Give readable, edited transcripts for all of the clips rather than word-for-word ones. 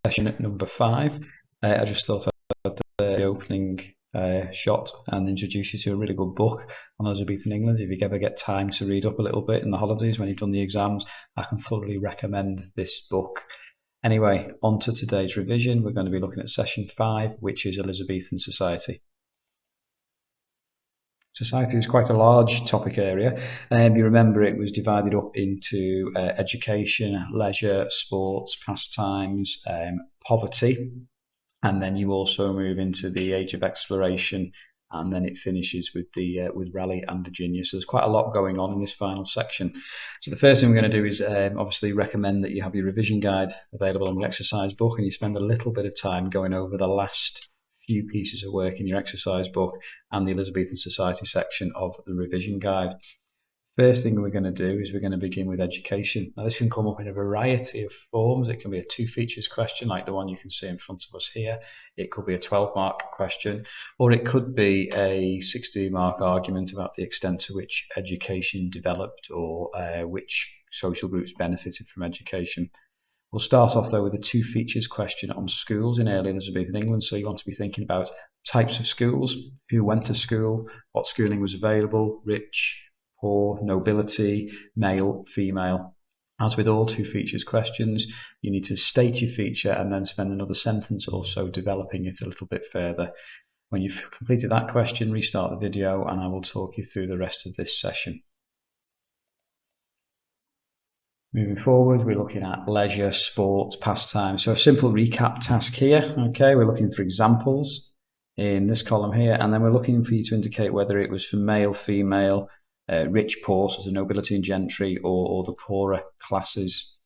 session number 5. I just thought I'd do the opening shot and introduce you to a really good book on Elizabethan England. If you ever get time to read up a little bit in the holidays when you've done the exams, I can thoroughly recommend this book. Anyway, on to today's revision. We're going to be looking at session 5, which is Elizabethan society. Society is quite a large topic area. You remember it was divided up into education, leisure, sports, pastimes, poverty, and then you also move into the age of exploration, and then it finishes with with Raleigh and Virginia. So there's quite a lot going on in this final section. So the first thing we're going to do is obviously recommend that you have your revision guide available on your exercise book, and you spend a little bit of time going over the last few pieces of work in your exercise book and the Elizabethan Society section of the revision guide. First thing we're going to do is we're going to begin with education. Now this can come up in a variety of forms. It can be a 2 features question like the one you can see in front of us here. It could be a 12-mark question, or it could be a 16-mark argument about the extent to which education developed or which social groups benefited from education. We'll start off though with a 2 features question on schools in early Elizabethan England. So you want to be thinking about types of schools, who went to school, what schooling was available, rich, poor, nobility, male, female. As with all 2 features questions, you need to state your feature and then spend another sentence or so developing it a little bit further. When you've completed that question, restart the video and I will talk you through the rest of this session. Moving forward, we're looking at leisure, sports, pastime. So a simple recap task here. Okay, we're looking for examples in this column here, and then we're looking for you to indicate whether it was for male, female, rich, poor, so the nobility and gentry, or the poorer classes.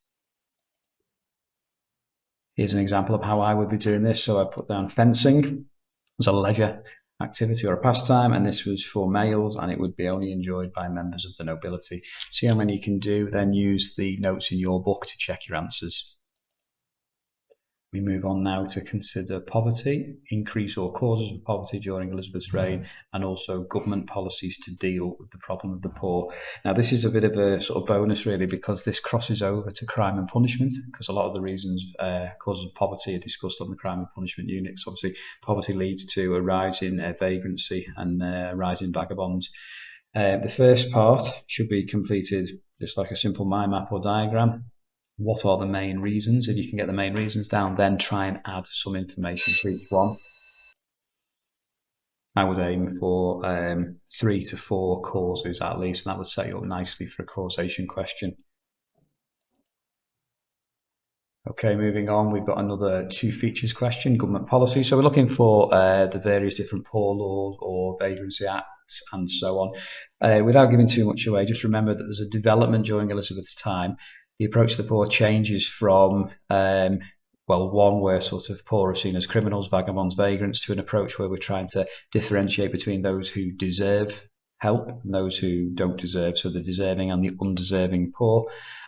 Here's an example of how I would be doing this. So I put down fencing as a leisure activity or a pastime, and this was for males, and it would be only enjoyed by members of the nobility. See how many you can do, then use the notes in your book to check your answers. We move on now to consider poverty, increase or causes of poverty during Elizabeth's reign, and also government policies to deal with the problem of the poor. Now, this is a bit of a sort of bonus, really, because this crosses over to crime and punishment, because a lot of the reasons causes of poverty are discussed on the crime and punishment unit. So obviously, poverty leads to a rise in vagrancy and a rise in vagabonds. The first part should be completed just like a simple mind map or diagram. What are the main reasons? If you can get the main reasons down, then try and add some information to each one. I would aim for 3 to 4 causes at least, and that would set you up nicely for a causation question. Okay, moving on, we've got another 2 features question, government policy. So we're looking for the various different poor laws or vagrancy acts and so on. Without giving too much away, just remember that there's a development during Elizabeth's time. The approach to the poor changes from, one where sort of poor are seen as criminals, vagabonds, vagrants, to an approach where we're trying to differentiate between those who deserve help and those who don't deserve, so the deserving and the undeserving poor.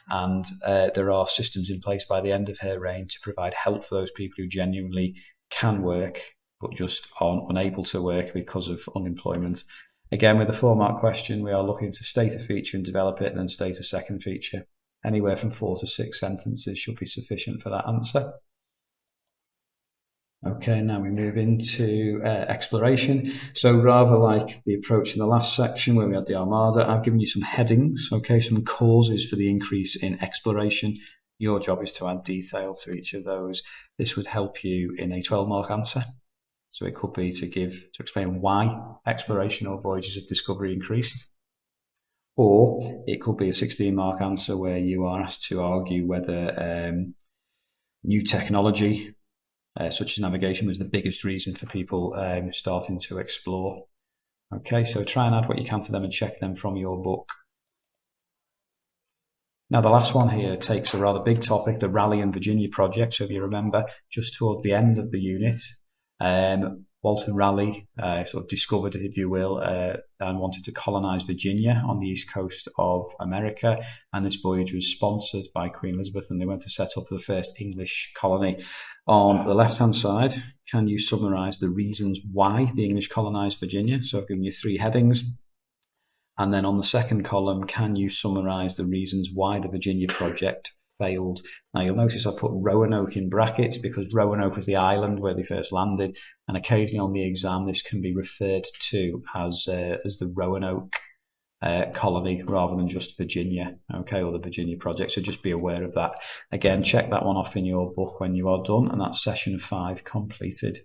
And there are systems in place by the end of her reign to provide help for those people who genuinely can work but just are unable to work because of unemployment. Again, with the 4-mark question, we are looking to state a feature and develop it, and then state a second feature. Anywhere from 4 to 6 sentences should be sufficient for that answer. Okay, now we move into exploration. So rather like the approach in the last section where we had the Armada, I've given you some headings, okay, some causes for the increase in exploration. Your job is to add detail to each of those. This would help you in a 12-mark answer. So it could be to explain why exploration or voyages of discovery increased. Or it could be a 16-mark answer where you are asked to argue whether new technology, such as navigation, was the biggest reason for people starting to explore. Okay, so try and add what you can to them and check them from your book. Now, the last one here takes a rather big topic, the Raleigh and Virginia project. So if you remember, just toward the end of the unit, Walter Raleigh sort of discovered, if you will, and wanted to colonize Virginia on the east coast of America. And this voyage was sponsored by Queen Elizabeth, and they went to set up the first English colony. On the left-hand side, can you summarize the reasons why the English colonized Virginia? So I've given you 3 headings. And then on the second column, can you summarize the reasons why the Virginia project failed. Now you'll notice I put Roanoke in brackets because Roanoke was the island where they first landed, and occasionally on the exam this can be referred to as the Roanoke colony rather than just Virginia, okay, or the Virginia project. So just be aware of that. Again, check that one off in your book when you are done, and that's session 5 completed.